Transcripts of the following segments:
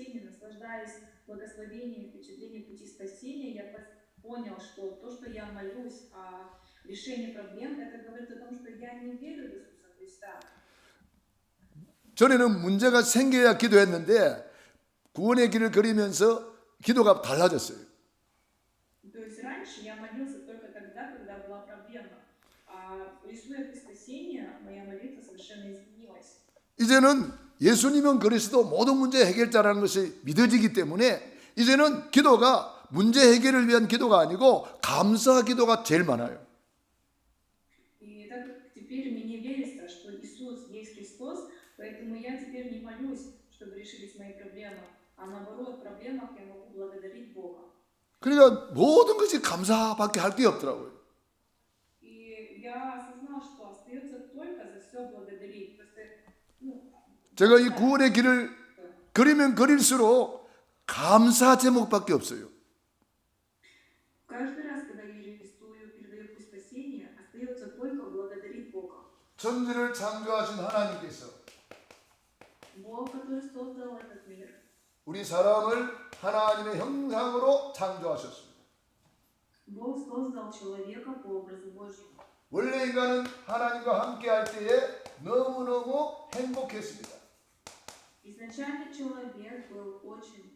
спасения, наслаждаясь благословением, впечатлением пути спасения, я понял, что то, что я молюсь о решении проблем, это говорит о том, что я не верю в Иисуса Христа. 전에는 문제가 생겨야 기도했는데 구원의 길을 걸으면서 기도가 달라졌어요. То есть раньше я молился только тогда, когда была проблема. А рисуя путь спасения, моя молитва совершенно изменилась. 이제는 예수님은 그리스도 모든 문제 해결자라는 것이 믿어지기 때문에 이제는 기도가 문제 해결을 위한 기도가 아니고 감사 기도가 제일 많아요. И так как теперь мне верится, что Иисус есть Христос, поэтому я теперь не молюсь, чтобы решились мои проблемы, а наоборот, в проблемах я могу благодарить Бога. 그러니까 모든 것이 감사밖에 할 게 없더라고요. И я осознал, что остается только за все благодарить. Просто, 제가 이 구원의 길을 그리면 그릴수록 감사 제목밖에 없어요. каждый раз, когда я рисую, передаю путь спасения, остается только благодарить Бога. 천지를 창조하신 하나님께서 Бог, который создал этот мир, 우리 사람을 하나님의 형상으로 창조하셨습니다. Бог создал человека по образу Божьему. 원래 인간은 하나님과 함께 할 때에 너무너무 행복했습니다. Изначально человек был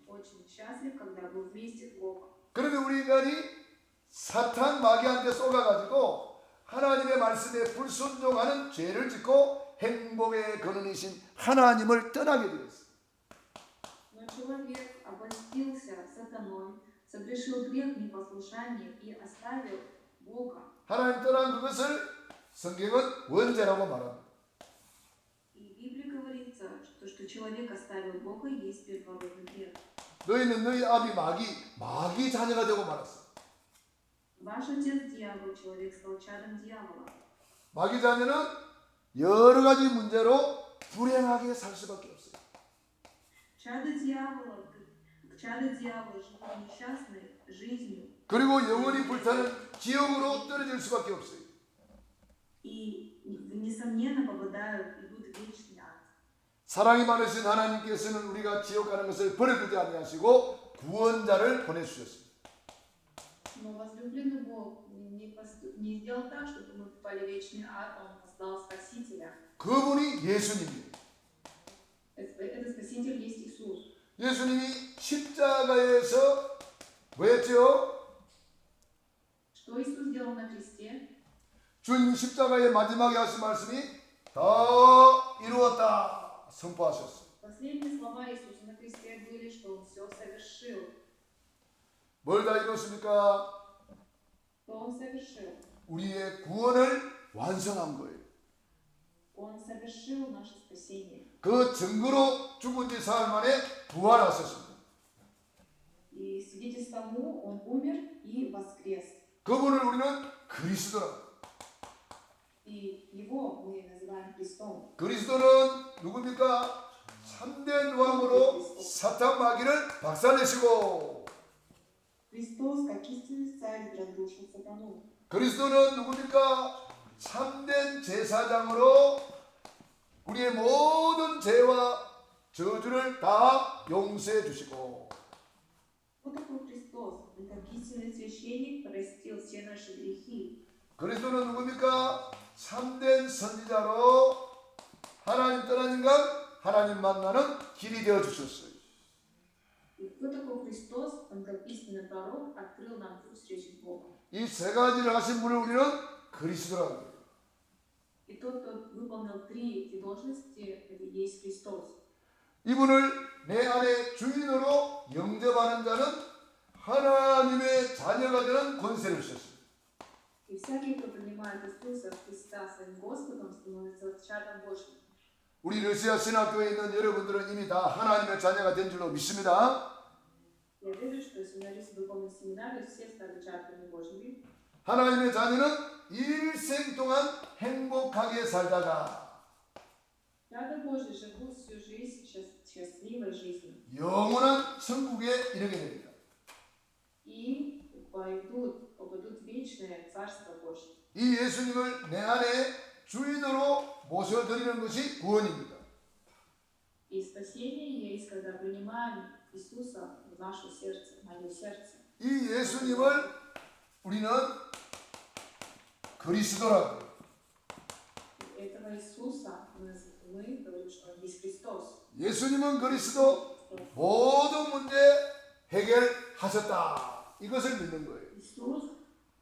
очень счастлив, когда был вместе с Богом. 그런데 우리 인간이 사탄 마귀한테 쏘가가지고 하나님의 말씀에 불순종하는 죄를 짓고 행복의 근원이신 하나님을 떠나게 되었어요. Но человек обольстился сатаной, согрешил грех непослушания и оставил Бога. 하나님 떠난 그것을 성경은 원죄라고 말합니다. И в Библии говорится, что человек оставил Бога, есть первородный грех. 너희는 너희 아비 마귀 자녀가 되고 말았어. Ваш отец дьявол, человек стал чадом дьявола. 마귀 자녀는 여러 가지 문제로 불행하게 살 수밖에 없어요. Чадо дьявола живут несчастной жизнью. 그리고 영원히 불타는 지옥으로 떨어질 수밖에 없어요. И несомненно идут в вечный ад. 사랑이 많으신 하나님께서는 우리가 지옥 가는 것을 버려두지 아니하시고 구원자를 보내주셨습니다. Но возлюбленный Бог не сделал так, чтобы мы попали в вечный ад, Он послал Спасителя. 그분이 예수님이에요. Этот Спаситель есть Иисус. 예수님이 십자가에서 뭐였죠? Что Иисус сделал на кресте? 주님 십자가의 마지막에 하신 말씀이 다 이루었다 선포하셨어요. Последние слова Иисуса на кресте были, что Он все совершил. 뭘 다 이뤘습니까? Что Он совершил? 우리의 구원을 완성한 거예요. Он совершил наше спасение. 그 증거로 죽은 지 사흘 만에 부활하셨습니다. И свидетельство тому, Он умер и воскрес. 그분을 우리는 그리스도라고. И Его мы называем Христом. 그리스도는 누굽니까? 참된 왕으로 사탄 마귀를 박살내시고, Христос, как истинный царь, разрушил сатану. 그리스도는 누굽니까? 참된 제사장으로 우리의 모든 죄와 저주를 다 용서해 주시고, Вот такой Христос. Он, как истинный священник, простил все наши грехи. 그리스도는 누굽니까? 참된 선지자로 하나님 떠난 인간, 하나님 만나는 길이 되어 주셨어요. И кто такой Христос? Он, как истинный пророк, открыл нам путь встречи с Богом. 이 세 가지를 하신 분을 우리는 그리스도라고 해요. И тот, кто выполнил три эти должности, это и есть Христос. 이분을 내 안에 주인으로 영접하는 자는 하나님의 자녀가 되는 권세를 주셨습니다. И всякий, кто принимает Иисуса Христа своим Господом, становится чадом Божьим. 우리 러시아 신학교에 있는 여러분들은 이미 다 하나님의 자녀가 된 줄로 믿습니다. Я верю, что семинаристы духовной семинарии все стали чадами Божьими. 하나님의 자녀는 일생 동안 행복하게 살다가 Чада Божьи живут всю жизнь счастливой жизнью. 영원한 천국에 이르게 됩니다. И попадут в вечное Царство Божье. 이 예수님을 내 안에 주인으로 모셔드리는 것이 구원입니다. И спасение есть, когда принимаем Иисуса в наше сердце, в мое сердце. 이 예수님을 우리는 그리스도라고. Этого Иисуса мы говорим, что Он есть Христос. 예수님은 그리스도 모든 문제 해결하셨다. 이것을 믿는 거예요. Иисус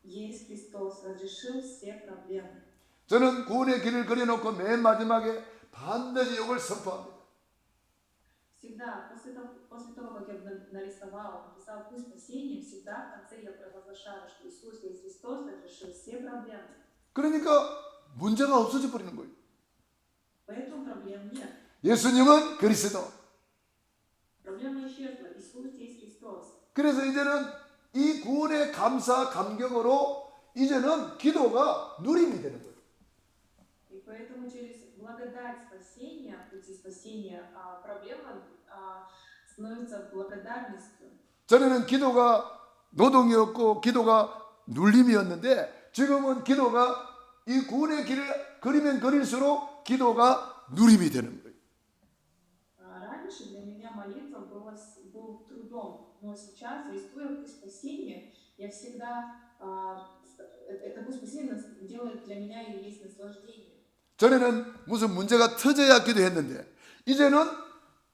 есть Христос, разрешил все проблемы. 저는 구원의 길을 그려놓고 맨 마지막에 반드시 이걸 선포합니다. Всегда, после того, как я написал путь спасения, всегда в конце я провозглашаю, что Иисус есть Христос, разрешил все проблемы. 그러니까 문제가 없어져 버리는 거예요. Поэтому проблем нет. 예수님은 그리스도. Проблема исчезла. Иисус есть Христос. 그래서 이제는 이 구원의 감사 감격으로 이제는 기도가 누림이 되는 거예요. И поэтому через благодать спасения, пути спасения, проблема становится благодарностью. 전에는 기도가 노동이었고 기도가 눌림이었는데 지금은 기도가 이 구원의 길을 그리면 그릴수록 기도가 누림이 되는 거예요. Раньше для меня молитва был трудом, но сейчас, рискуя путь спасения, я всегда это путь спасения делает для меня и есть наслаждение. 전에는 무슨 문제가 터져야 기도했는데 이제는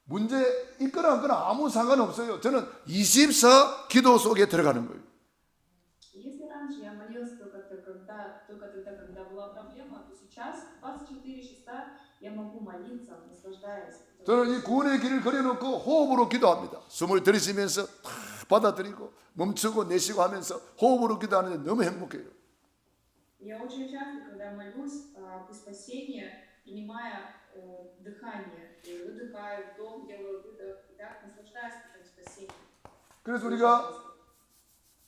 문제 있거나 없거나 아무 상관없어요. 저는 24 기도 속에 들어가는 거예요. Если раньше я молилась только тогда, когда была проблема, то сейчас 24 часа я могу молиться, наслаждаясь. 저는 이 구원의 길을 그려놓고 호흡으로 기도합니다. 숨을 들이쉬면서 받아들이고 멈추고 내쉬고 하면서 호흡으로 기도하는데 너무 행복해요. Я очень часто, когда молюсь по спасению, принимая дыхание, выдыхаю, вдох, делаю выдох, и так наслаждаюсь этим спасением. 그래서 우리가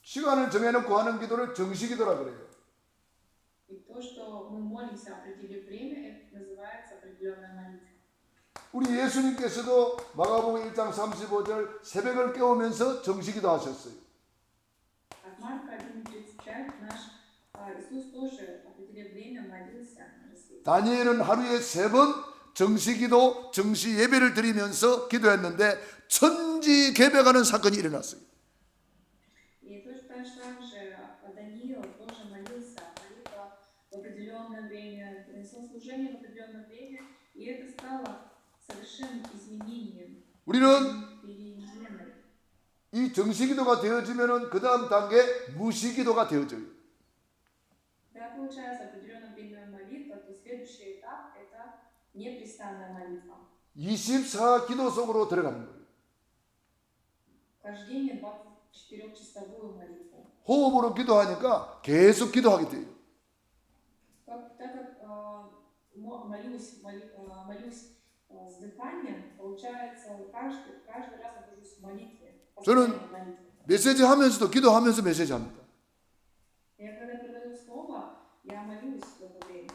시간을 정해놓고 하는 기도를 정시기도라 그래요. И то, что мы молимся, определив время, это называется определенная молитва. 우리 예수님께서도 마가복음 1장 35절 새벽을 깨우면서 정시기도 하셨어요. От Марка 1:35 наш Иисус тоже, определив время, молился на рассвете. 다니엘은 하루에 3번 정시기도, 정시 예배를 드리면서 기도했는데 천지개벽하는 사건이 일어났어요. И точно так же Даниил тоже молился, молитва в определенное время, принесел служение в определенное время, и это стало совершенным изменением, 우리는 переменой. 이 정시기도가 되어지면은 그 다음 단계 무시기도가 되어져요. Когда получается определенное время молитва, то следующий этап – это непрестанная молитва. 24 기도 속으로 들어가는 거예요. Вхождение в 24-часовую молитву. 호흡으로 기도하니까 계속 기도하게 돼요. Так как молюсь с дыханием, получается, каждый раз нахожусь в молитве. 저는 메시지 하면서도 기도하면서 메시지 합니다. Я когда передаю слово, я молюсь в это время.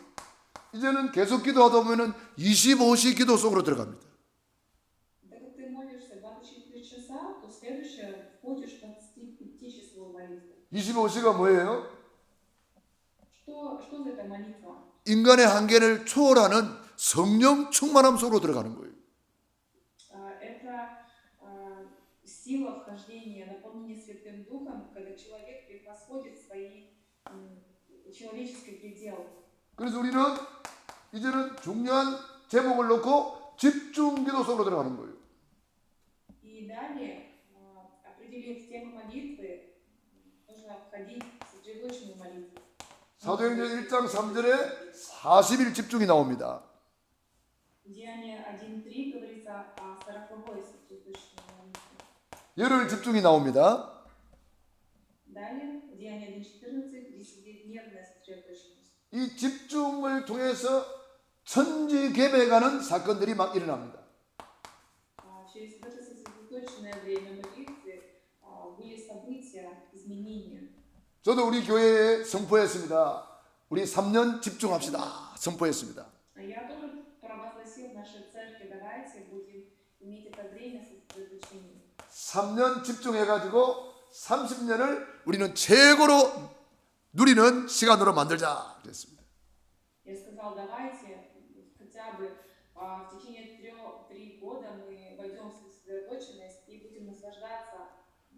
이제는 계속 기도하다 보면은 25시 기도 속으로 들어갑니다. Так как ты молишься 24 часа, то следующее входишь в 25-часовую молитву. 25시가 뭐예요? Что за эта молитва? 인간의 한계를 초월하는 성령 충만함 속으로 들어가는 거예요. Это сила вхождения, наполнения Святым Духом, когда человек превосходит свои человеческие пределы. 그래서 우리는 이제는 중요한 제목을 놓고 집중 기도 속으로 들어가는 거예요. И далее, определив тему молитвы, нужно входить в сосредоточенную молитву. 사도행전 1장 3절에 40일 집중이 나옵니다. Деяние 1:3 говорится о 40-й сосредоточенной молитве. 열흘 집중이 나옵니다. Далее, Деяние 1:14, 10-дневная сосредоточенность. 이 집중을 통해서 천지개벽하는 사건들이 막 일어납니다. Через это сосредоточенное время молитвы были события, изменения. 저도 우리 교회에 선포했습니다. 우리 3년 집중합시다. 선포했습니다. Я тоже провозгласил в нашей церкви, давайте будем иметь это время сосредоточения. 3년 집중해가지고 30년을 우리는 최고로 누리는 시간으로 만들자 그랬습니다. Я сказал, давайте хотя бы в течение 3 года мы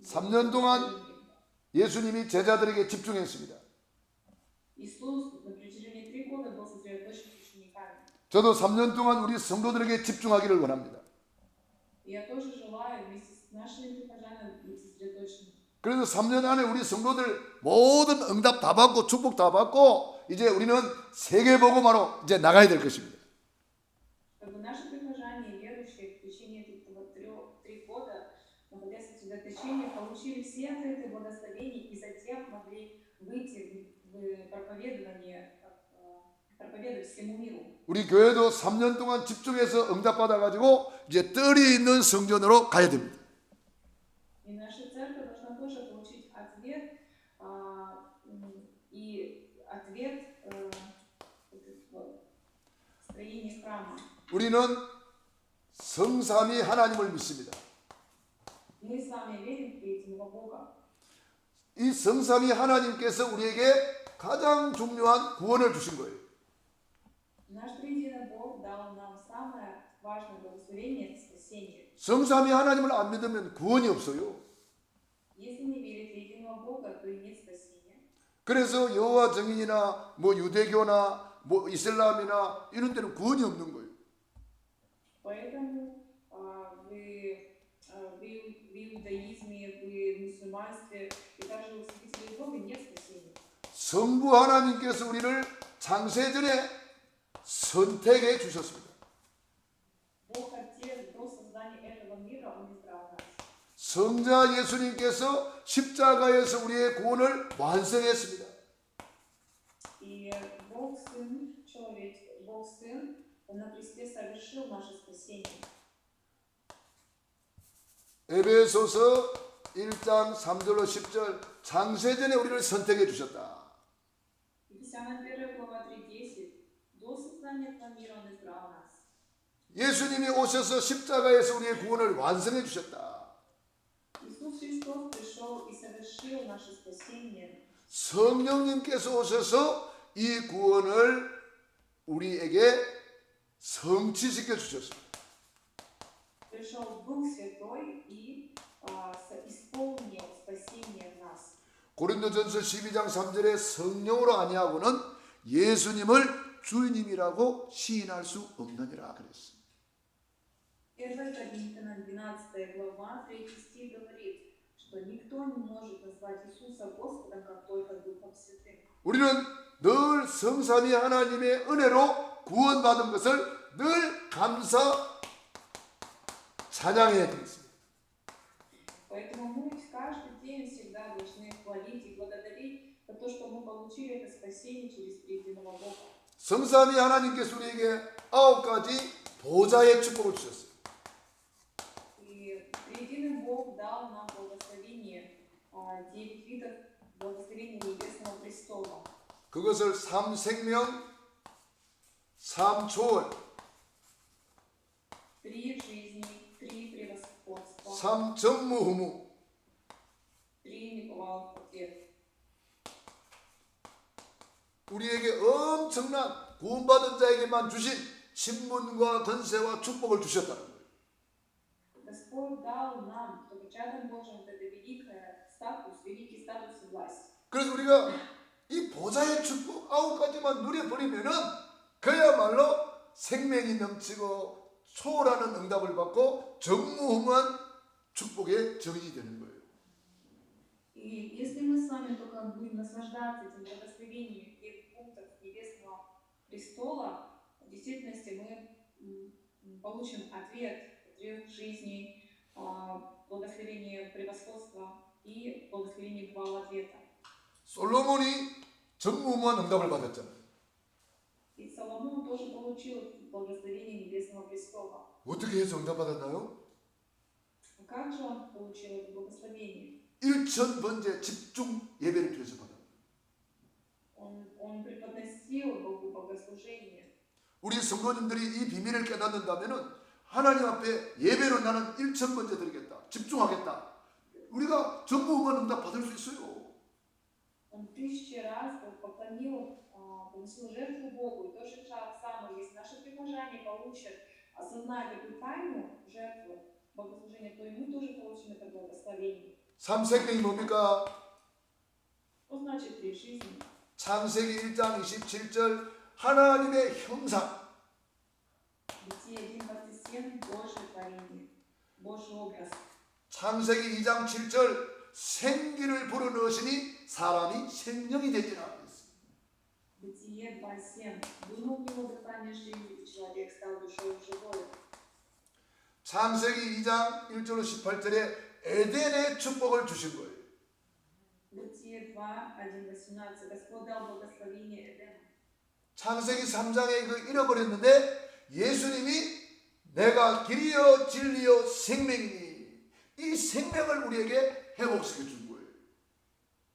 3년 동안 예수님이 제자들에게 집중했습니다. Иисус на протяжении 3 года был сосредоточен с учениками. 저도 3년 동안 우리 성도들에게 집중하기를 원합니다. И я тоже желаю вместе с нашими прихожанами быть сосредоточенными. 그래서 3년 안에 우리 성도들 모든 응답 다 받고 축복 다 받고 이제 우리는 세계복음화로 이제 나가야 될 것입니다. Чтобы наши прихожане и верующие в течение этих 3 года, находясь в сосредоточении, получили все ответы благословений и затем могли выйти в проповедование, проповедовать всему миру. 우리 교회도 3년 동안 집중해서 응답 받아가지고 이제 뜰이 있는 성전으로 가야 됩니다. И наша церковь должна тоже получить ответ и ответ в строении храма. 우리는 성삼위 하나님을 믿습니다. Мы с вами верим в триединого Бога. 이 성삼위 하나님께서 우리에게 가장 중요한 구원을 주신 거예요. Наш триединый Бог дал нам самое важное благословение – это спасение. 성삼위 하나님을 안 믿으면 구원이 없어요. Если не верить в единого Бога, то и нет спасения. 그래서 여호와 증인이나 뭐 유대교나 뭐 이슬람이나 이런 데는 구원이 없는 거예요. Поэтому в иудаизме, в мусульманстве и даже у святителей Бога нет спасения. 성부 하나님께서 우리를 창세전에 선택해 주셨습니다. Бог Отец до создания этого мира, Он избрал нас. 성자 예수님께서 십자가에서 우리의 구원을 완성했습니다. И Бог Сын, человек, Бог Сын, Он на кресте совершил наше спасение. 에베소서 1장 3절로 10절 창세전에 우리를 선택해 주셨다. Ефесянам 1 глава 3:10. До создания этого мира Он избрал нас. 예수님이 오셔서 십자가에서 우리의 구원을 완성해 주셨다. Иисус Христос пришел и совершил наше спасение. 성령님께서 오셔서 이 구원을 우리에게 성취시켜 주셨습니다. Пришел Дух Святой и исполнил спасение в нас. 고린도전서 12장 3절에 성령으로 아니하고는 예수님을 주님이라고 시인할 수 없느니라 그랬습니다. 1 Коринфянам 12 глава 3 стих говорит, что никто не может назвать Иисуса Господом, как только Духом Святым. 우리는 늘 성삼위 하나님의 은혜로 구원받은 것을 늘 감사 찬양해야 되겠습니다. Поэтому мы каждый день всегда должны хвалить и благодарить за то, что мы получили это спасение через триединого Бога. 성삼위 하나님께서 우리에게 9가지 보좌의 축복을 주셨어요. И триединый Бог дал нам благословение, 9 видов благословения Небесного престола. 그것을 3생명, 3초월, 3 жизни, 3 превосходства, 3전무후무, 3 неплавных ответ. 우리에게 엄청난 구원받은 자에게만 주신 신분과 권세와 축복을 주셨다는 거예요. Господь дал нам, только чадом Божьим, это великий статус и власть. 그래서 우리가 이 보좌의 축복 9가지만 누려버리면은 그야말로 생명이 넘치고 초월하는 응답을 받고 전무후무한 축복의 정인이 되는 거예요. И если мы с вами только будем наслаждаться этим благословением и пунктов Небесного престола, в действительности мы получим ответ 3 жизней, благословение превосходства и благословение 2 ответа. 솔로몬이 전무후무한 응답을 받았잖아요. И Соломон тоже получил благословение Небесного престола. 어떻게 해서 응답 받았나요? Как же он получил это благословение? 1000번째 집중 예배를 드려서 받았어요. Он преподносил Богу богослужение. 우리 성도님들이 이 비밀을 깨닫는다면은 하나님 앞에 예배로 나는 1000번째 드리겠다. 집중하겠다. 우리가 전무후무한 응답 받을 수 있어요. Он 1000 раз поклонил, приносил жертву Богу. И то же самое, если наши прихожане получат, осознают эту тайну жертву богослужения, то и мы тоже получим это благословение. 삼생명이 뭡니까? Что значит три жизни? 창세기 1장 27절 하나님의 형상. Бытие 1:27 Божье творение, Божий образ. 창세기 2장 7절 생기를 불어넣으시니 사람이 생명이 되지라. Бытие 2:7 Вынул его дыхание жизни, и человек стал душой живой. 창세기 2장 1절로 18절에 에덴의 축복을 주신 거예요. Бытие 2:1-18 Господь дал благословение Эдему. 창세기 3장에 이거 잃어버렸는데 예수님이 내가 길이요 진리요 생명이니 이 생명을 우리에게 회복시켜 준 거예요.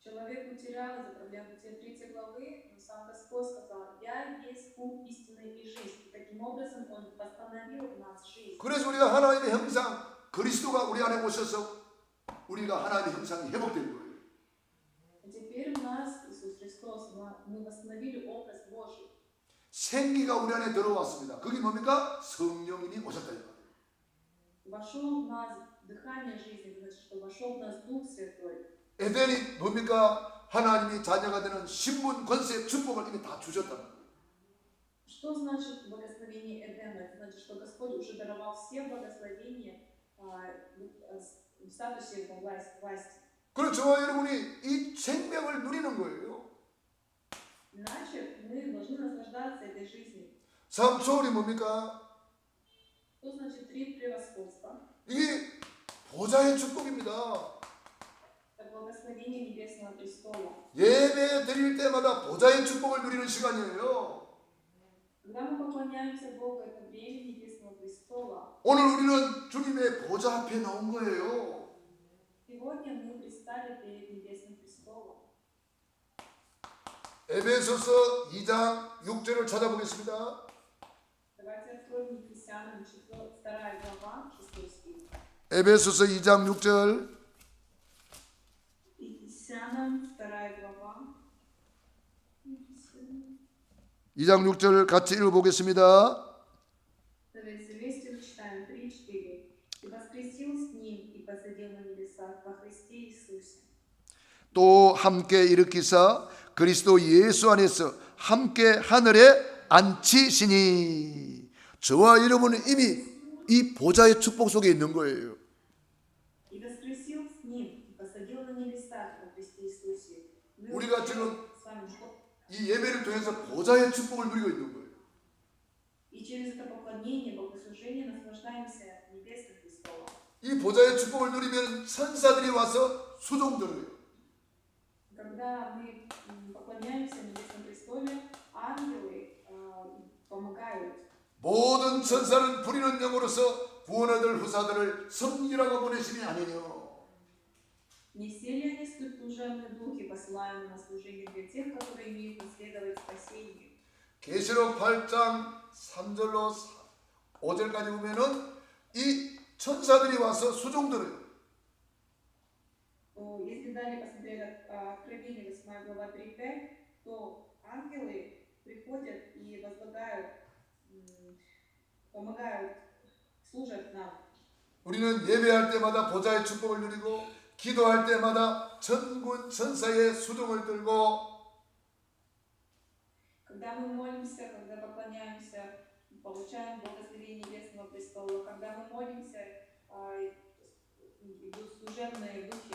Человек потерял из-за проблем Бытия 3 главы, но сам Господь сказал: «Я есть путь, истина и жизнь». И таким образом Он восстановил в нас жизнь. 그래서 우리가 하나님의 형상 그리스도가 우리 안에 오셔서 우리가 하나님의 형상이 회복된 거예요. И теперь в нас Иисус Христос, мы восстановили образ Божий. 생기가 우리 안에 들어왔습니다. 그게 뭡니까? 성령님이 오셨다 이 말이에요. Вошел в нас дыхание жизни, значит, что вошел в нас Дух Святой. 에덴이 뭡니까? 하나님이 자녀가 되는 신분, 권세, 축복을 이미 다 주셨다는 거예요. Что значит благословение Эдема? Это значит, что Господь уже даровал все благословения в статусе его власти. 그래서 저와 여러분이 이 생명을 누리는 거예요. Иначе мы должны наслаждаться этой жизнью. 삼초월이 뭡니까? Что значит три превосходства? 이게 보좌의 축복입니다. Это благословение Небесного престола. 예배 드릴 때마다 보좌의 축복을 누리는 시간이에요. Когда мы поклоняемся Богу, это время Небесного престола. 오늘 우리는 주님의 보좌 앞에 나온 거예요. Сегодня мы предстали перед Небесным престолом. 에베소서 2장 6절을 찾아보겠습니다. Давайте откроем Ефесянам 2 глава, 6 стих. 에베소서 2장 6절. Ефесянам 2 глава. 2장 6절 같이 읽어보겠습니다. Давайте вместе читаем 3-4. «И воскресил с Ним, и посадил на небесах во Христе Иисусе». 또 함께 일으키사 그리스도 예수 안에서 함께 하늘에 앉히시니. 저와 여러분은 이미 이 보좌의 축복 속에 있는 거예요. «И воскресил с Ним, и посадил на небесах во Христе Иисусе». 우리가 지금 с вами что? 이 예배를 통해서 보좌의 축복을 누리고 있는 거예요. И через это поклонение, богослужение наслаждаемся Небесным престолом. 이 보좌의 축복을 누리면 천사들이 와서 수종들어요. Когда мы поклоняемся Небесному престоле, ангелы помогают. 모든 천사는 부리는 영으로서 구원 얻을 후사들을 섬기라고 보내심이 아니뇨. Не все ли они служебные духи, посылаемые на служение для тех, которые имеют наследовать спасение? 계시록 8장 3절로 5절까지 보면은 이 천사들이 와서 수종들어요. Если далее посмотреть Откровение 8 глава 3-5, то ангелы приходят и возлагают, помогают, служат нам. 우리는 예배할 때마다 보좌의 축복을 누리고 기도할 때마다 천군 천사의 수종을 들고 Когда мы молимся, когда поклоняемся, получаем благословение Небесного престола. Когда мы молимся, идут служебные духи.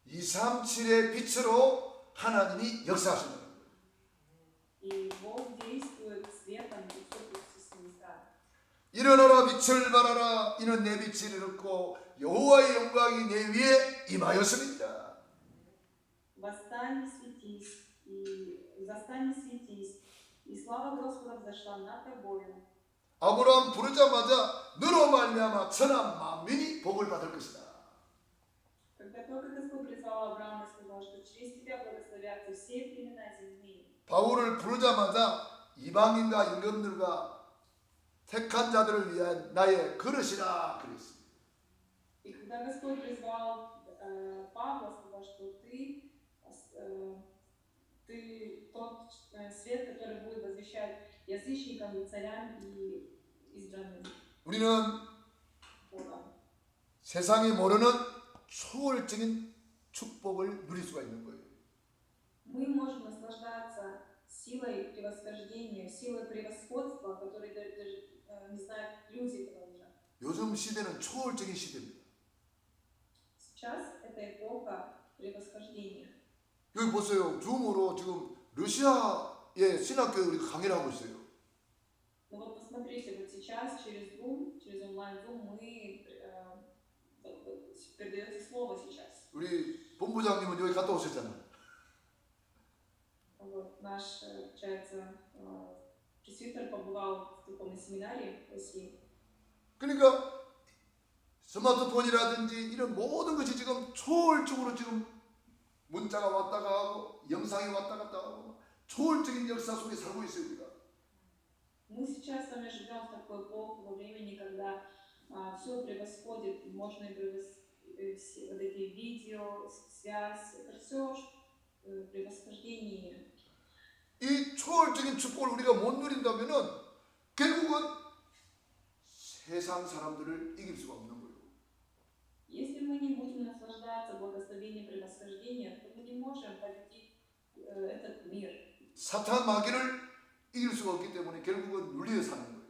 237의 빛으로 하나님이 역사하시는 거예요. И Бог действует светом и все небеса. 일어나라 빛을 발하라 이는 내 빛이 이르렀고 여호와의 영광이 내 위에 임하였습니다. Восстань, светись, и застань, светись, и слава Господа взошла над тобою. 아브라함 부르자마자 너로 말미암아 천하 만민이 복을 받을 것이다. Когда только Господь призвал Авраама, сказал, что через тебя благословятся все племена земные. 바울을 부르자마자 이방인과 임금들과 택한 자들을 위한 나의 그릇이라 그랬습니다. И когда Господь призвал Павла, сказал, что ты тот свет, который будет возвещать язычникам, и царям и избранным 우리는 Богом. 세상이 모르는 초월적인 축복을 누릴 수가 있는 거예요. Мы можем наслаждаться силой превосхождения, силой превосходства, которой даже не знают люди этого мира. 요즘 시대는 초월적인 시대입니다. Сейчас это эпоха превосхождения. 여기 보세요. 줌으로 지금 러시아의 신학교에 우리가 강의를 하고 있어요. Ну вот посмотрите, вот сейчас через Zoom, через онлайн-Zoom мы передается слово сейчас. 우리 본부장님은 여기 갔다 오셨잖아요. Вот наш, получается, пресвитер побывал в духовной семинарии в России. 그러니까 스마트폰이라든지 이런 모든 것이 지금 초월적으로 지금 문자가 왔다 가고 영상이 왔다 갔다 하고 초월적인 역사 속에 살고 있어요 우리가. Мы сейчас с вами живем в такой эпоху во времени, когда все превосходит, можно все вот эти видео, связь, это все превосхождение. 이 초월적인 축복을 우리가 못 누린다면은 결국은 세상 사람들을 이길 수가 없는 거예요. Если мы не будем наслаждаться благословением превосхождения, то мы не можем победить этот мир. 사탄 마귀를 이길 수가 없기 때문에 결국은 눌려 사는 거예요.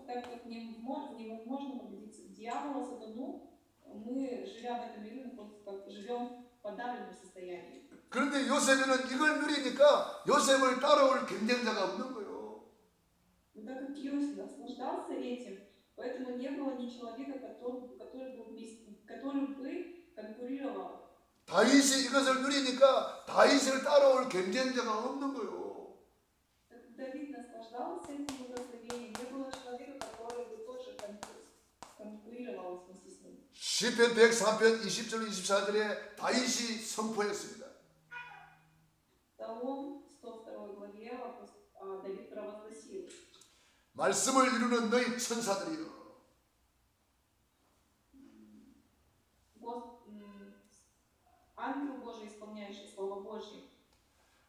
Так как невозможно победить дьявола, сатану, мы, живя в этом мире, просто как живем в подавленном состоянии. 그런데 요셉은 이걸 누리니까 요셉을 따라올 경쟁자가 없는 거예요. Но так как Иосиф наслаждался этим, поэтому не было ни человека, который бы конкурировал. 다윗이 이것을 누리니까 다윗을 따라올 경쟁자가 없는 거예요. Давид наслаждался этим благословением, не было человека, который бы тоже конкурировал вместе с ним. 시편 103편 20절 24절에 다윗이 선포했습니다. Псалом 102 главе Давид провозгласил: 말씀을 이루는 너희 천사들이여. Ангел Божий, исполняющий Слово Божье.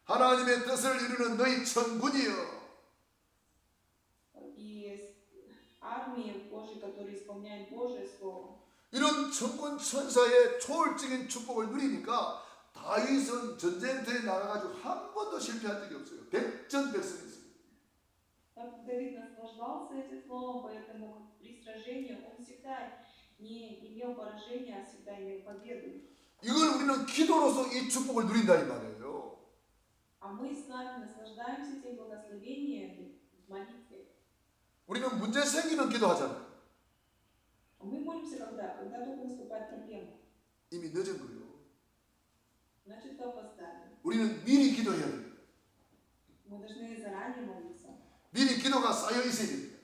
하나님의 뜻을 이루는 너희 천군이여. И армии Божьей, которые исполняют Божье Слово. 이런 천군 천사의 초월적인 축복을 누리니까 다윗은 전쟁터에 나가가지고 한 번도 실패한 적이 없어요. 백전백승했어요. Так Давид наслаждался этим словом, поэтому при сражении он всегда не имел поражения, а всегда имел победу. 이걸 우리는 기도로서 이 축복을 누린다 이 말이에요. А мы с вами наслаждаемся этим благословением в молитве. 우리는 문제 생기는 기도하잖아요. Мы молимся когда только наступает проблема. 이미 늦은 거예요. Значит, опоздали. 우리는 미리 기도해야 됩니다. Мы должны заранее молиться. 미리 기도가 쌓여 있어야 됩니다.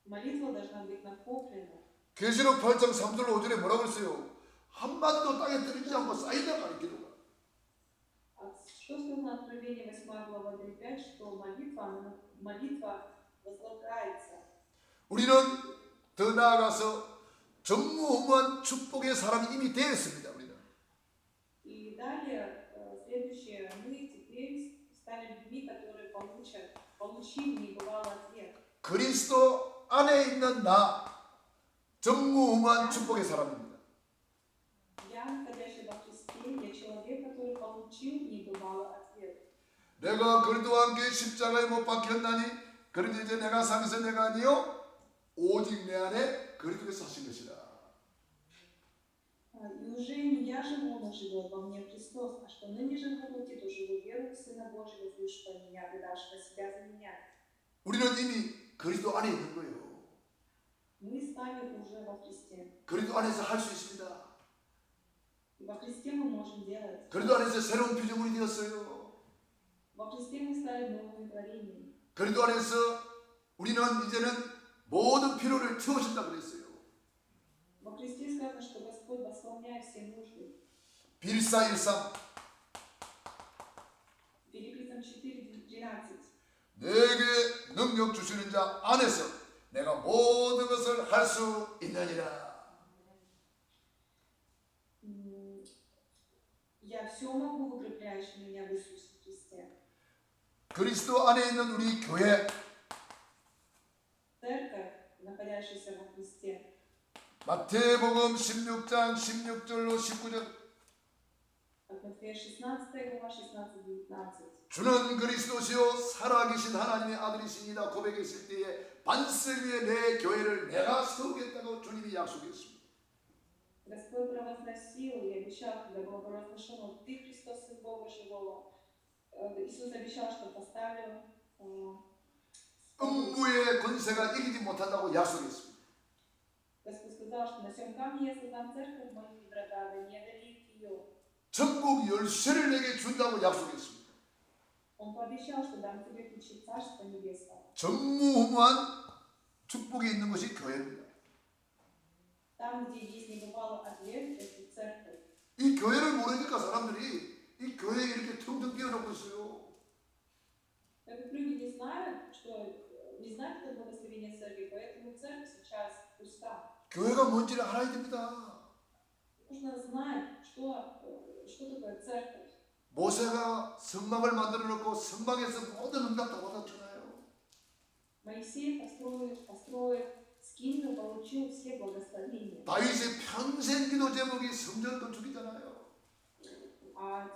Молитва должна быть накоплена. 계시록 8장 3절 5절에 뭐라고 했어요? 한마디도 땅에 떨어지지 않고 쌓이다가 기도가. Что сказано в Откровении 8 глава 3:5, что молитва возлагается. 우리는 더 나아가서 전무후무한 축복의 사람이 이미 되었습니다. 우리는. И далее, следующее, мы теперь стали людьми, которые получили небывалый ответ. 그리스도 안에 있는 나, 전무후무한 축복의 사람입니다. Я, находящий во Христе, я человек, который получил небывалый ответ. 내가 그리스도와 함께 십자가에 못 박혔나니 그런데 이제 내가 사면서 내가 아니요 오직 내 안에 그리스도께서 사신 것이라. И уже не я живу, но живет во мне Христос, а что ныне живу плоти, то живу верою в Сына Божьего, возлюбившего меня, предавшего себя за меня. 우리는 이미 그리스도 안에 있는 거예요. Мы с вами уже во Христе. 그리스도 안에서 할 수 있습니다. И во Христе мы можем делать. 그리스도 안에서 새로운 피조물이 되었어요. Во Христе мы стали новыми творениями. 그리스도 안에서 우리는 이제는 모든 필요를 채우신다 그랬어요. Во Христе сказано, что Господь восполняет все нужды. 빌사 1:3 Филиппийцам 4:12. 내게 능력 주시는 자 안에서 내가 모든 것을 할 수 있느니라. Я все могу в укрепляющем меня в Иисусе Христе. 그리스도 안에 있는 우리 교회 Церковь, находящаяся во Христе, 마태복음 16장 16절로 19절. От Матфея 16 глава 16-19. 주는 그리스도시요 살아계신 하나님의 아들이시니다 고백했을 때에 반석 위에 내 교회를 내가 세우겠다고 주님이 약속했습니다. Господь провозгласил и обещал, когда было провозглашено: «Ты Христос, Сын Бога Живого». Иисус обещал, что поставлю 음부의 권세가 이기지 못한다고 약속했습니다. Господь сказал, что на сем камне я создам церковь мою, и врата не одолеют ее. 천국 열쇠를 내게 준다고 약속했습니다. Он пообещал, что дам тебе ключи Царства Небесного. 전무후무한 축복이 있는 것이 교회입니다. Там, где есть небывалый ответ, это церковь. 이 교회를 모르니까 사람들이 이 교회에 이렇게 텅텅 비어놓고 있어요. Так как люди не знают это благословение церкви, поэтому церковь сейчас пуста. 교회가 뭔지를 알아야 됩니다. Нужно знать, что такое церковь. 모세가 성막을 만들어 놓고 성막에서 모든 응답 다 받았잖아요. Моисей построил скинию, получил все благословения. 다윗의 평생 기도 제목이 성전 건축이잖아요. А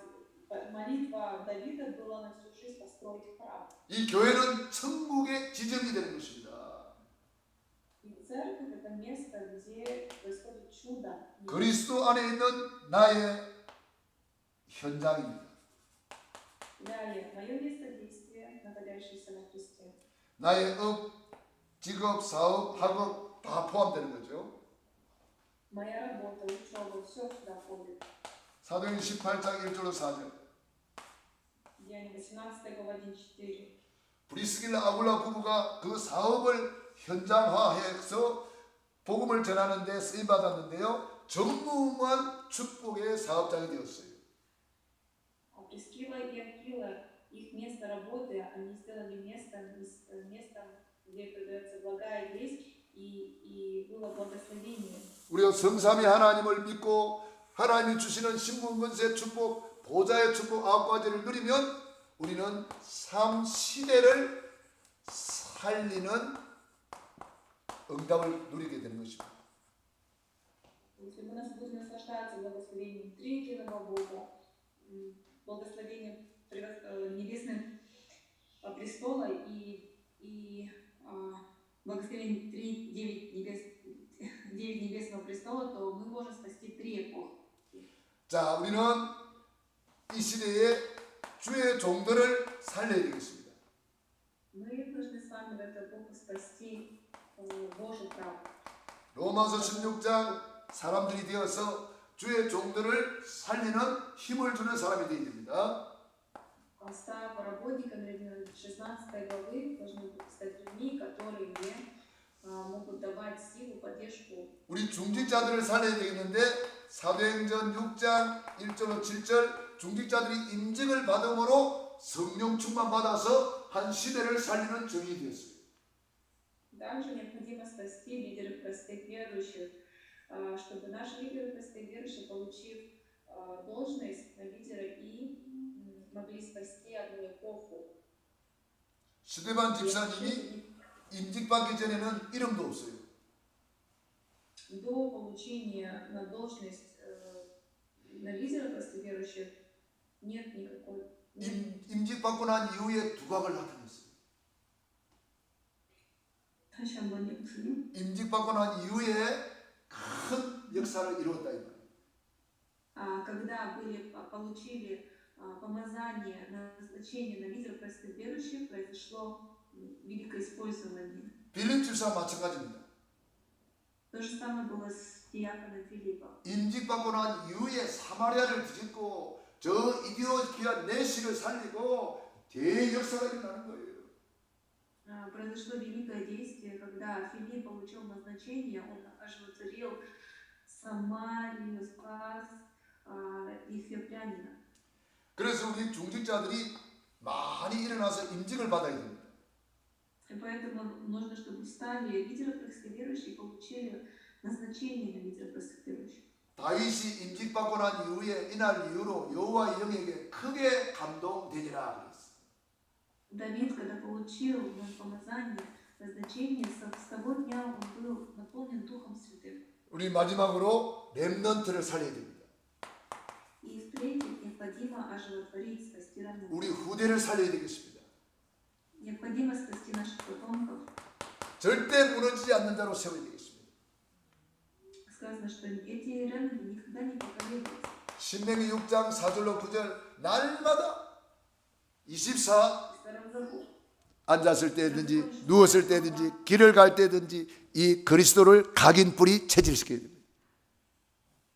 молитва Давида была на всю жизнь построить храм. 이 교회는 천국의 지점이 되는 것입니다. И церковь — это место, где происходит чудо. 그리스도 안에 있는 나의 현장입니다. Далее, мое место действия, находящееся на Христе. 나의 업, 직업, 사업, 학업 다 포함되는 거죠. Моя работа, учеба, все сюда входит. 사도행 18장 1절로 4절. Деяния 18 глава 1-4. 브리스길라 아굴라 부부가 그 사업을 현장화해서 복음을 전하는 데 쓰임 받았는데요. 전무후무한 축복의 사업장이 되었어요. Прискила и Акила, их место работы, они сделали местом, где передается благая весть, и было благословение. 우리가 성삼위 하나님을 믿고 하나님이 주시는 신분권세 축복, 보좌의 축복 9가지를 누리면 우리는 삶 시대를 살리는 응답을 누리게 되는 것입니다. Если мы будем наслаждаться благословением триединого Бога, благословением небесным престола и благословением 9 небесного престола, то мы можем спасти 3 эпохи. 자, 우리는 이 시대에 주의 종들을 살려야 되겠습니다. Мы должны с вами в эту эпоху спасти Божий храм. 로마서 16장 사람들이 되어서 주의 종들을 살리는 힘을 주는 사람이 되어야 됩니다. Став работниками 16 главы, должны стать людьми, которые могут давать силу, поддержку. 우리 중직자들을 살려야 되겠는데 사도행전 6장 1절로 7절 중직자들이 임직을 받음으로 성령 충만 받아서 한 시대를 살리는 정이 되었어요. Также необходимо спасти лидеров простых верующих, чтобы наши лидеры простых верующих, получив должность лидера, и могли спасти одну эпоху. 스데반 집사님이 임직받기 전에는 이름도 없어요. До получения на должность на лидера простых верующих нет никакой. 임직받고 난 이후에 두각을 나타냈어요. 다시 한번 해보세요. 임직받고 난 이후에 큰 역사를 이루었다 이 말이에요. Когда получили помазание на назначение на лидера простых верующих, произошло великое использование. 빌립 집사 마찬가지입니다. То же самое было с диаконом Филиппом. 임직받고 난 이후에 사마리아를 뒤집고 저 이디오피아 내시를 살리고 대역사가 일어나는 거예요. Произошло великое действие, когда Филипп получил назначение, он оживотворил Самарию, спас эфиоплянина. 그래서 우리 중직자들이 많이 일어나서 임직을 받아야 됩니다. И поэтому нужно, чтобы стали лидеры простых верующих и получили назначение на лидера простых верующих. 다윗이 임직받고 난 이후에 이날 이후로 여호와의 영에게 크게 감동되니라 그랬어요. Давид, когда получил помазание, назначение, с того дня он был наполнен Духом Святым. 우리 마지막으로 렘넌트를 살려야 됩니다. И в-третьих, необходимо оживотворить, спасти равных. 우리 후대를 살려야 되겠습니다. Необходимо спасти наших потомков. 절대 무너지지 않는 자로 세워야 되겠습니다. Сказано, что эти равные никогда не поколеблются. 신명기 6장 4절로 9절 날마다 24 Старом Завете. 앉았을 때든지 누웠을 때든지 길을 갈 때든지 이 그리스도를 각인 뿌리 체질시켜야 됩니다.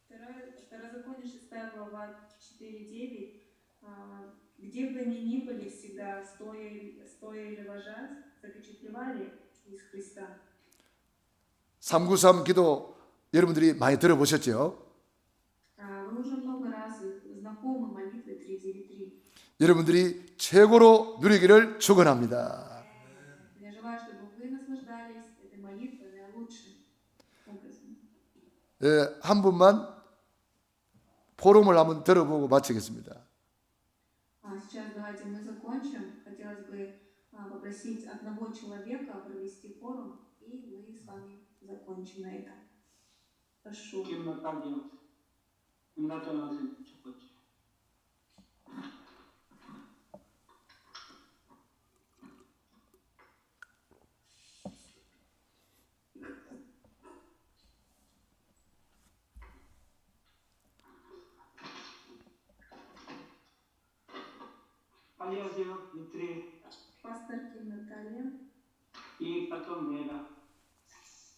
Второзаконие 6 глава 4:9. Где бы они ни были, всегда стоя или ложась, запечатлевали из Христа. 393 기도 여러분들이 많이 들어보셨죠? Вы уже много раз знакомы молитвой 3:9:3. 여러분들이 최고로 누리기를 축원합니다. Я желаю, чтобы вы наслаждались этой молитвой наилучшим образом. 한 분만 포럼을 한번 들어보고 마치겠습니다. Сейчас давайте мы закончим. Хотелось бы попросить одного человека провести форум, и мы с вами закончим на этом. Прошу. 첫 번째. 빨리 하세요. 밑에 Пастор Ким Наталья. и потом Лена.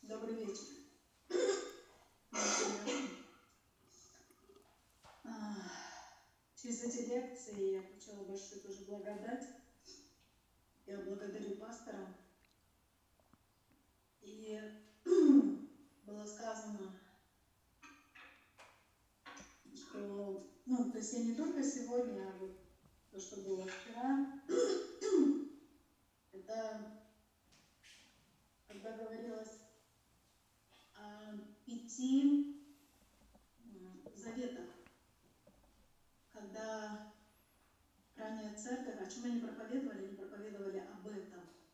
Добрый вечер. Через эти лекции я получила большую тоже благодать. Я благодарю пастора. И было сказано, что, то есть я не только сегодня, а вот то, что было вчера, это когда говорилось о 5 заветах, когда ранняя церковь, о чем они проповедовали об этом.